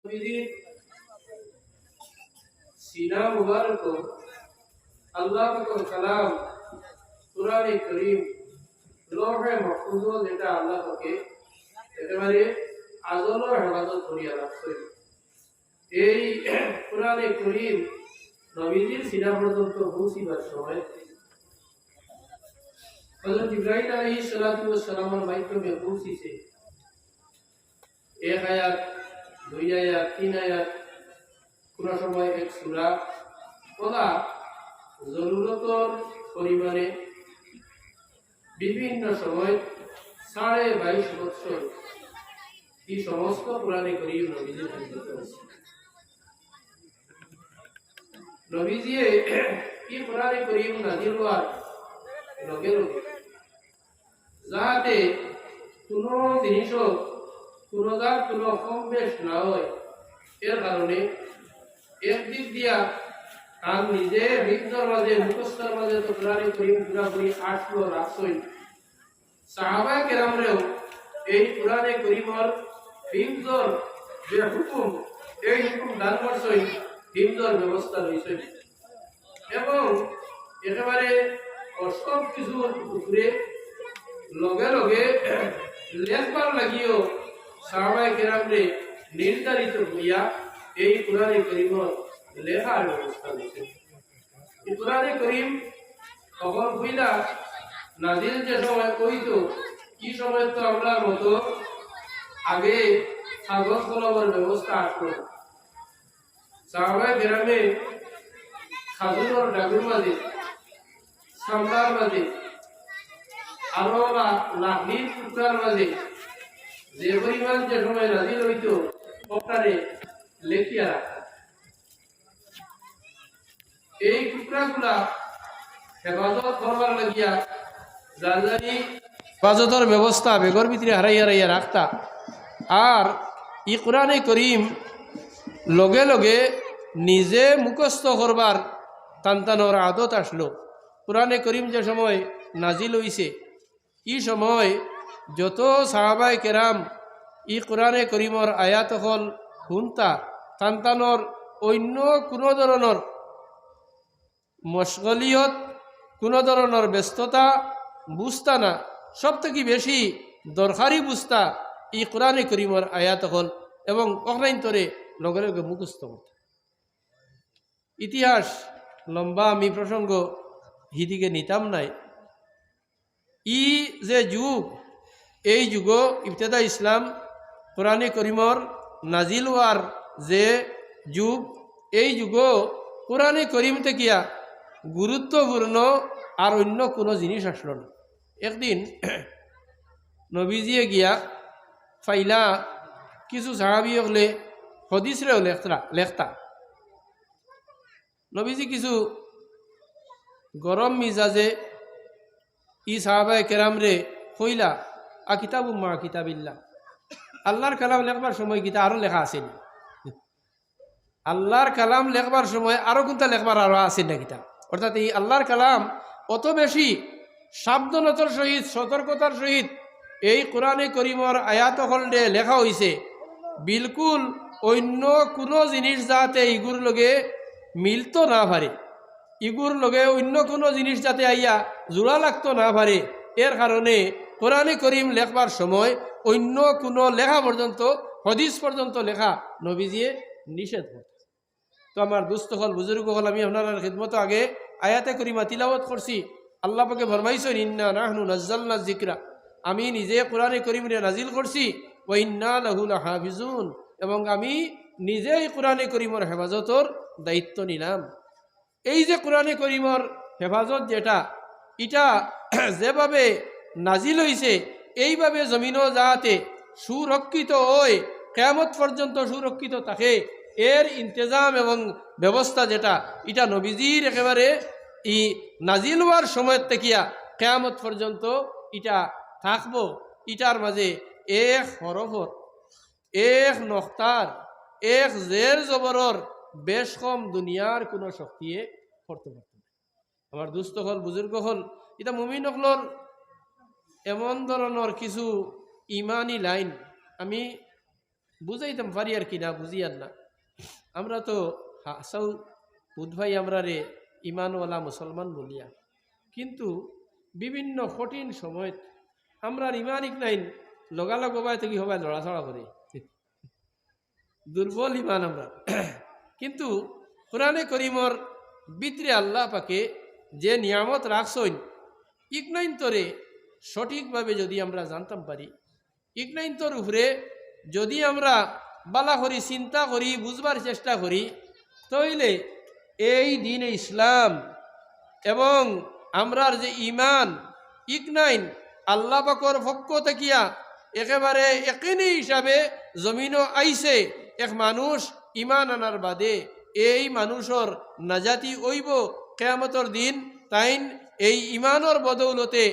নবীজির সিনা মুবারক আল্লাহ পাকের কালাম কুরআনে কারীম লৌহে মাহফুজ যেটা আল্লাহ পাকে একেবারে আজল হেফাজত করিয়া রাখছেন। এই কুরআনে কারীম নবীজির সিনা পর্যন্ত পৌঁছিবার সময় হযরত ইব্রাহিম আলাইহিস সালাতু ওয়াস সালামের মাধ্যমে পৌঁছিছে। এক আয়াত, দুই আয়াত, তিন আয়াত, কোন সময় এক সূরা, ওলা জরুরতর পরিমাণে বিভিন্ন সময় 22.5 বছর এই সমস্ত কোরআনে কারীম নবীজির খিদমতে আছে। নবীজি এই কোরআনে কারীম নাযিল হওয়ার লগে লগে যাতে কোনো জিনিসও কোনো কম বেশ না হয়, এর কারণে একদিক দিয়া আর নিজে হিফজের মাঝে মুখস্থর মাঝে তো কোরআনে কারীম পুরাপুরি আসলো রাখছই, সাহাবায়ে কেরামরেও এই কোরআনে কারীমের হিফজের যে হুকুম, এই হুকুম দান করছই, হিফজের ব্যবস্থা রয়েছে এবং একেবারে সব কিছুর উপরে লগে লগে লেখবার লাগিও সাহাবায়ে কেরামরে নির্ধারিত হইয়া এই কোরআনে কারীমের লেখার ব্যবস্থা রয়েছে। এই কোরআনে কারীম তখন হইলা নাজিল যে সময় কইতো, কি সময় তো আমরা মতো আগে কাগজ কলমের ব্যবস্থা আসলো। সাহাবায়ে কেরামে খাজুরের ডাগুর মাঝে, সামলার মাঝে, আরো লাকড়ির টুকরার মাঝে যে পরিমাণ যে সময় নাজিল হইতো ওখানে লেখিয়া রাখা। এই টুকরাগুলা হেফাজত করবার লাগিয়া জানি হেফাজতের ব্যবস্থা বেগর ভিতরে হারাইয়া রাখতা। আর ই কোরআনে কারীম লগে লগে নিজে মুখস্থ করবার টানটানোর আদত আসলো। কোরআনে কারীম যে সময় নাজিল হইছে, ই সময় যত সাহাবায়ে কেরাম ই কোরআনে কারীমের আয়াত হল শুনতা, টানটানোর অন্য কোনো ধরনের মশগলিয়ত, কোনো ধরনের ব্যস্ততা বুঝতা না। সব থেকে বেশি দরকারি বুঝতা ই কোরআনে কারীমের আয়াত হল এবং অহরাইন্তরে লগে লগে মুখস্থ করতা। ইতিহাস লম্বা, আমি প্রসঙ্গ হিদিকে নিতাম নাই। ই যে যুগ, এই যুগ ইবতেদা ইসলাম কোরআনে কারীমের নাজিল হওয়ার যে যুগ, এই যুগ কোরআনে কারীম থেকে গুরুত্বপূর্ণ আর অন্য কোনো জিনিস আসলো না। একদিন নবীজিয়ে গিয়া ফাইলা কিছু সাহাবী হলে হদিসরেও লেখতা। নবীজি কিছু গরম মিজাজে ই সাহাবায়ে কেরামরে কইলা, কিতাবুম মা কিতাবিল্লাহ, আল্লাহর কালাম লেখবার সময় গীতা আরো লেখা আছে না? আল্লাহর কালাম লেখবার সময় আরো কোনটা লেখবার আরো আছে না কিতাব? অর্থাৎ এই আল্লাহর কালাম অত বেশি সাবধানতার সহিত, সতর্কতার সহিত এই কোরআনে কারীমের আয়াত হলডে লেখা হইছে, বিলকুল অন্য কোনো জিনিস যাতে ইগুর লগে মিলতো না পারে, ইগুর লগে অন্য কোনো জিনিস যাতে আইয়া জোড়া লাগতো না পারে, এর কারণে কোরআনে কারীম লেখবার সময় অন্য কোনো লেখা পর্যন্ত, হদিস পর্যন্ত লেখা নবীজিয়ে নিষেধ করত। তো আমার দুস্থ হল, বুজুর্গ হল, আমি আপনার খিদমত আগে আয়াতে কারীমা তিলাওয়াত করছি। আল্লাহ পাকে ফরমাইছেন, ইন্না নাহনু নাযালনা যিকরা, আমি নিজে কোরআনে কারীমরে নাজিল করছি, ওয়া ইন্না লাহু লাহাফিজুন, এবং আমি নিজেই কোরআনে কারীমের হেফাজতর দায়িত্ব নিলাম। এই যে কোরআনে কারীমের হেফাজত যেটা, এটা যেভাবে নাজিল হইছে এইভাবে জমিনও যাতে সুরক্ষিত হয়, কিয়ামত পর্যন্ত সুরক্ষিত থাকে, এর ইন্তজাম এবং ব্যবস্থা যেটা, এটা নবীজির একেবারে ই নাজিল হওয়ার সময় থেকে কিয়ামত পর্যন্ত এটা থাকবো। ইটার মাঝে এক হরফর, এক নক্তার, এক জের জবরর বেশ কম দুনিয়ার কোনো শক্তিয়ে করতে পারত না। আমার দুস্থ হল, বুজুর্গ হল, এটা মুমিন হলর এমন ধরনের কিছু ইমানি লাইন আমি বুঝাইতাম পারি আর কি না বুঝি আর না। আমরা তো হাসাও বুধভাই আমরা রে ইমানওয়ালা মুসলমান বলিয়া, কিন্তু বিভিন্ন কঠিন সময় আমরা ইমানিক নাইন লগালগ হবাই থেকে হবাই লড়াছড়া করে দুর্বল ইমান আমরা। কিন্তু কোরআনে করিমর ভিতরে আল্লাহ পাকে যে নিয়ামত রাখছইন ইকনাইন তরে সঠিকভাবে যদি আমরা জানতাম পারি, ইকনাইন তোর উপরে যদি আমরা বালা করি চিন্তা করি বুঝবার চেষ্টা করি, তাইলে এই দিন ইসলাম এবং আমরার যে ইমান ইকনাইন আল্লাহ পাকর পক্ষ থাকিয়া একেবারে একিনি হিসাবে জমিনও আইছে। এক মানুষ ইমান আনার বাদে এই মানুষের নাজাতি ওইব কিয়ামতের দিন, তাইন এই ইমানের বদৌলতে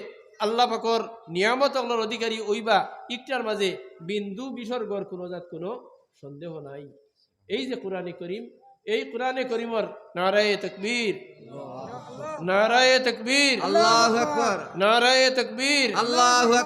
আল্লাহ পাকর নিয়ামতগুলোর অধিকারী ওইবা, ইকটার মাঝে বিন্দু বিসর্গর কোনো জাত কোনো সন্দেহ নাই। এই যে কোরআনে করিম, এই কোরআনে করিমর নারায়ে তাকবীর, নারায়ে তাকবীর, আল্লাহু আকবার, নারায়ে তাকবীর, আল্লাহু